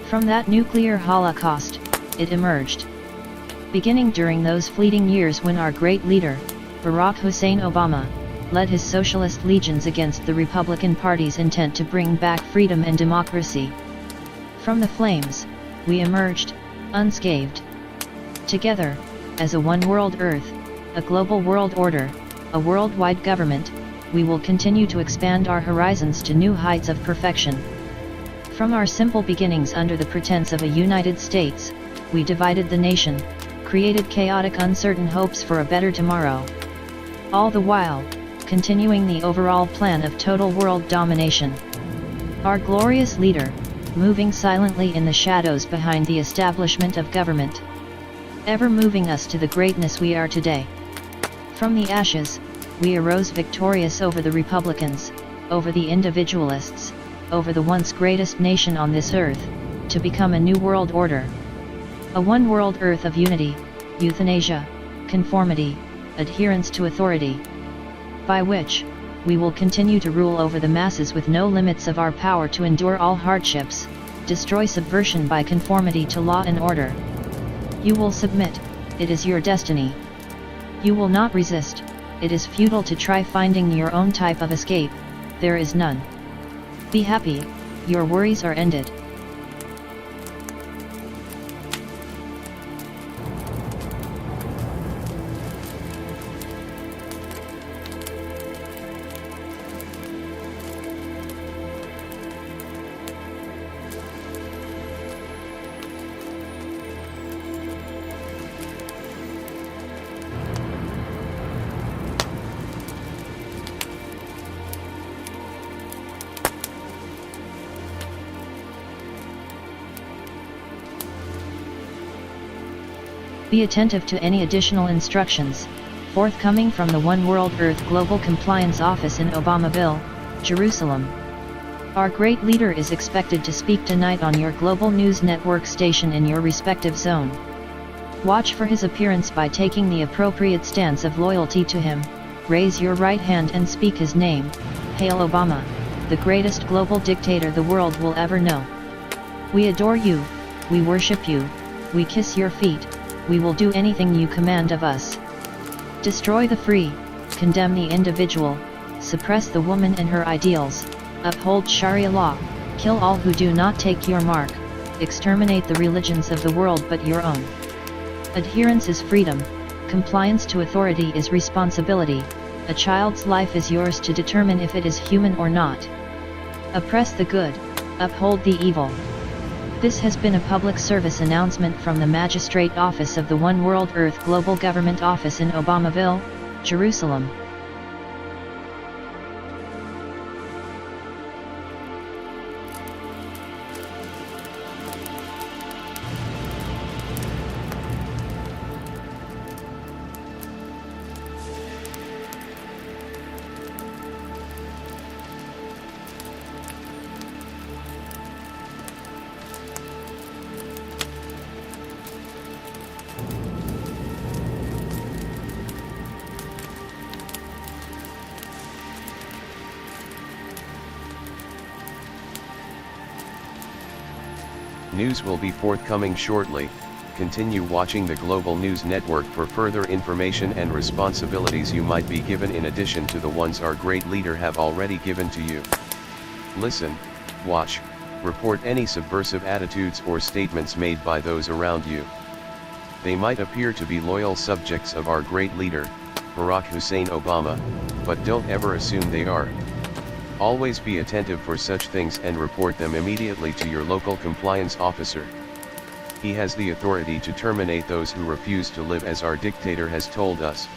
From that nuclear holocaust, it emerged. Beginning during those fleeting years when our great leader, Barack Hussein Obama, led his socialist legions against the Republican Party's intent to bring back freedom and democracy. From the flames, we emerged, unscathed. Together, as a one world Earth, a global world order, a worldwide government, we will continue to expand our horizons to new heights of perfection. From our simple beginnings under the pretense of a United States, we divided the nation, created chaotic uncertain hopes for a better tomorrow. All the while, continuing the overall plan of total world domination. Our glorious leader, moving silently in the shadows behind the establishment of government. Ever moving us to the greatness we are today. From the ashes, we arose victorious over the Republicans, over the individualists, over the once greatest nation on this earth, to become a new world order. A one world earth of unity, euthanasia, conformity, adherence to authority. By which, we will continue to rule over the masses with no limits of our power to endure all hardships, destroy subversion by conformity to law and order. You will submit, it is your destiny. You will not resist, it is futile to try finding your own type of escape, there is none. Be happy, your worries are ended. Be attentive to any additional instructions, forthcoming from the One World Earth Global Compliance Office in Obamaville, Jerusalem. Our great leader is expected to speak tonight on your global news network station in your respective zone. Watch for his appearance by taking the appropriate stance of loyalty to him, raise your right hand and speak his name, Hail Obama, the greatest global dictator the world will ever know. We adore you, we worship you, we kiss your feet, we will do anything you command of us. Destroy the free, condemn the individual, suppress the woman and her ideals, uphold Sharia law, kill all who do not take your mark, exterminate the religions of the world but your own. Adherence is freedom, compliance to authority is responsibility, a child's life is yours to determine if it is human or not. Oppress the good, uphold the evil. This has been a public service announcement from the Magistrate Office of the One World Earth Global Government Office in Obamaville, Jerusalem. News will be forthcoming shortly. Continue watching the Global News Network for further information and responsibilities you might be given in addition to the ones our great leader have already given to you. Listen, watch, report any subversive attitudes or statements made by those around you. They might appear to be loyal subjects of our great leader, Barack Hussein Obama, but don't ever assume they are. Always be attentive for such things and report them immediately to your local compliance officer. He has the authority to terminate those who refuse to live as our dictator has told us.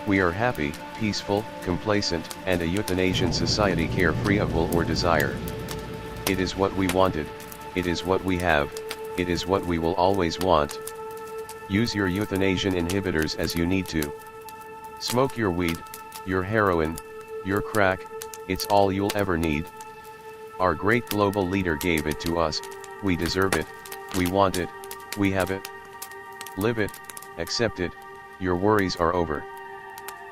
We are happy, peaceful, complacent, and a euthanasian society carefree of will or desire. It is what we wanted, it is what we have, it is what we will always want. Use your euthanasian inhibitors as you need to. Smoke your weed, your heroin, your crack, it's all you'll ever need. Our great global leader gave it to us, we deserve it, we want it, we have it. Live it, accept it, your worries are over.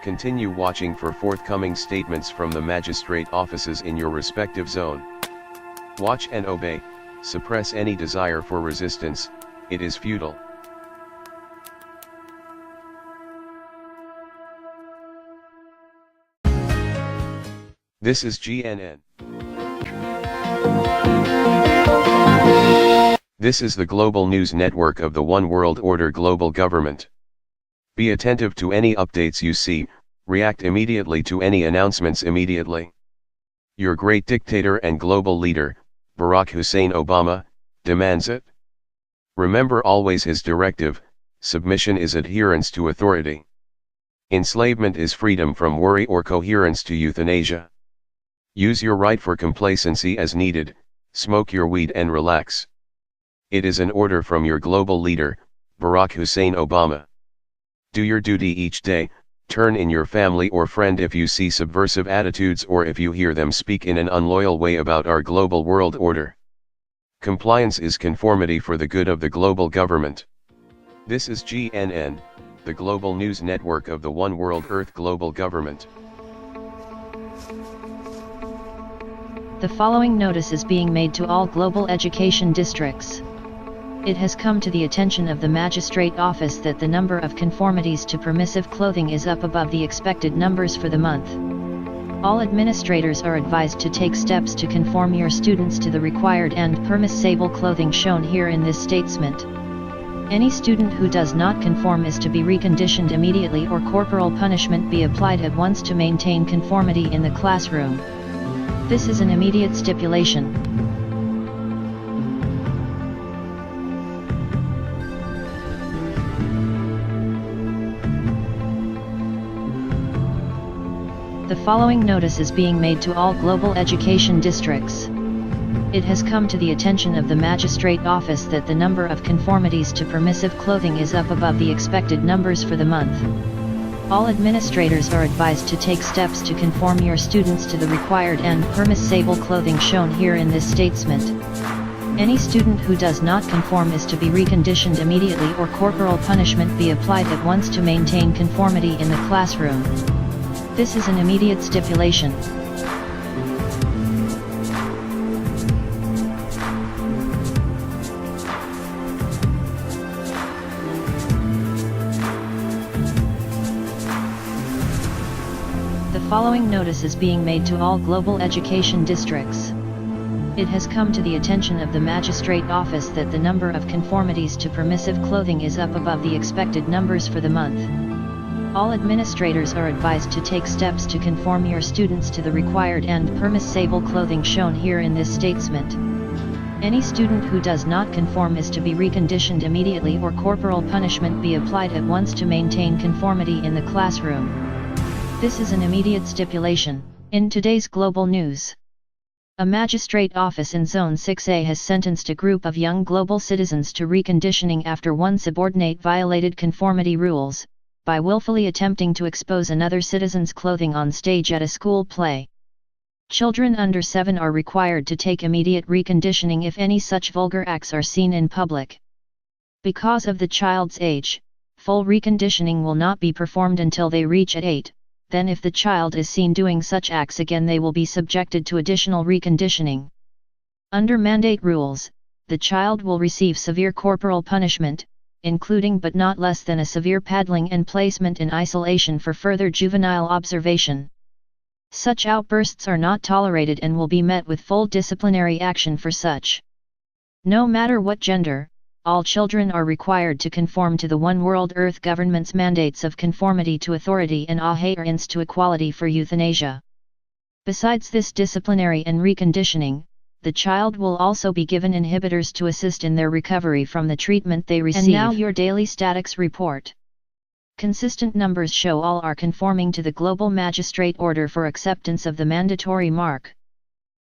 Continue watching for forthcoming statements from the magistrate offices in your respective zone. Watch and obey, Suppress any desire for resistance, it is futile. This is GNN. This is the global news network of the One World Order global government. Be attentive to any updates you see, react immediately to any announcements immediately. Your great dictator and global leader, Barack Hussein Obama, demands it. Remember always his directive: submission is adherence to authority. Enslavement is freedom from worry or coherence to euthanasia. Use your right for complacency as needed, smoke your weed and relax. It is an order from your global leader, Barack Hussein Obama. Do your duty each day, turn in your family or friend if you see subversive attitudes or if you hear them speak in an unloyal way about our global world order. Compliance is conformity for the good of the global government. This is GNN, the global news network of the One World Earth global government. The following notice is being made to all global education districts. It has come to the attention of the Magistrate Office that the number of conformities to permissive clothing is up above the expected numbers for the month. All administrators are advised to take steps to conform your students to the required and permissible clothing shown here in this statement. Any student who does not conform is to be reconditioned immediately or corporal punishment be applied at once to maintain conformity in the classroom. This is an immediate stipulation. The following notice is being made to all global education districts. It has come to the attention of the Magistrate Office that the number of conformities to permissive clothing is up above the expected numbers for the month. All administrators are advised to take steps to conform your students to the required and permissible clothing shown here in this statement. Any student who does not conform is to be reconditioned immediately or corporal punishment be applied at once to maintain conformity in the classroom. This is an immediate stipulation. The following notice is being made to all global education districts. It has come to the attention of the Magistrate Office that the number of conformities to permissive clothing is up above the expected numbers for the month. All administrators are advised to take steps to conform your students to the required and permissible clothing shown here in this statement. Any student who does not conform is to be reconditioned immediately or corporal punishment be applied at once to maintain conformity in the classroom. This is an immediate stipulation. In today's global news, a magistrate office in Zone 6A has sentenced a group of young global citizens to reconditioning after one subordinate violated conformity rules by willfully attempting to expose another citizen's clothing on stage at a school play. Children under 7 are required to take immediate reconditioning if any such vulgar acts are seen in public. Because of the child's age, full reconditioning will not be performed until they reach at 8. Then if the child is seen doing such acts again, they will be subjected to additional reconditioning. Under mandate rules, the child will receive severe corporal punishment, including but not less than a severe paddling and placement in isolation for further juvenile observation. Such outbursts are not tolerated and will be met with full disciplinary action for such. No matter what gender, all children are required to conform to the One World Earth government's mandates of conformity to authority and adherence to equality for euthanasia. Besides this disciplinary and reconditioning, the child will also be given inhibitors to assist in their recovery from the treatment they receive. And now your daily statics report. Consistent numbers show all are conforming to the global magistrate order for acceptance of the mandatory mark.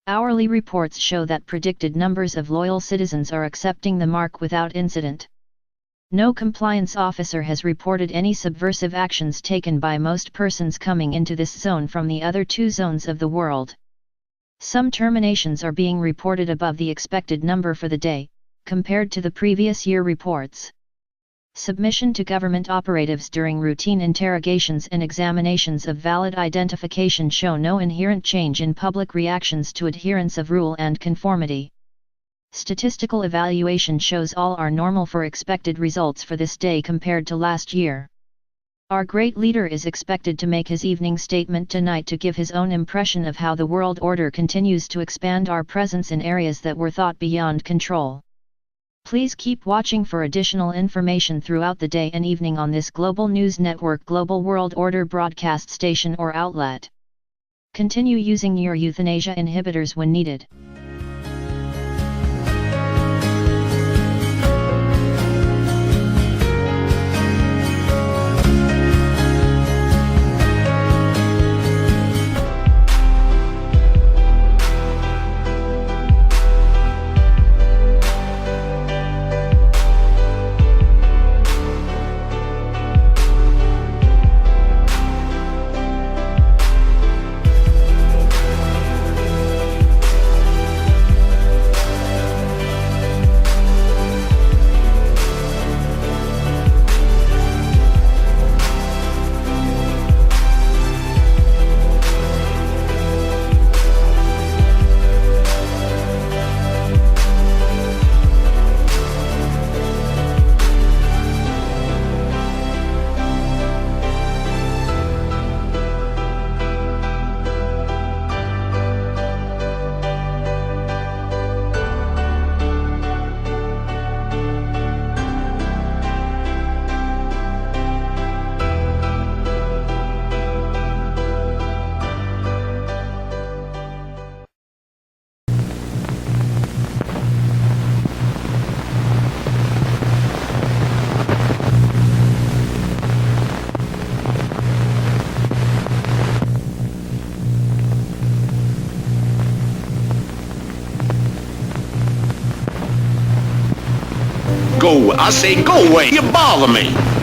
Hourly reports show that predicted numbers of loyal citizens are accepting the mark without incident. No compliance officer has reported any subversive actions taken by most persons coming into this zone from the other 2 zones of the world. Some terminations are being reported above the expected number for the day, compared to the previous year reports. Submission to government operatives during routine interrogations and examinations of valid identification show no inherent change in public reactions to adherence of rule and conformity. Statistical evaluation shows all are normal for expected results for this day compared to last year. Our great leader is expected to make his evening statement tonight to give his own impression of how the world order continues to expand our presence in areas that were thought beyond control. Please keep watching for additional information throughout the day and evening on this Global News Network Global World Order broadcast station or outlet. Continue using your euthanasia inhibitors when needed. Go, I say go away, you bother me.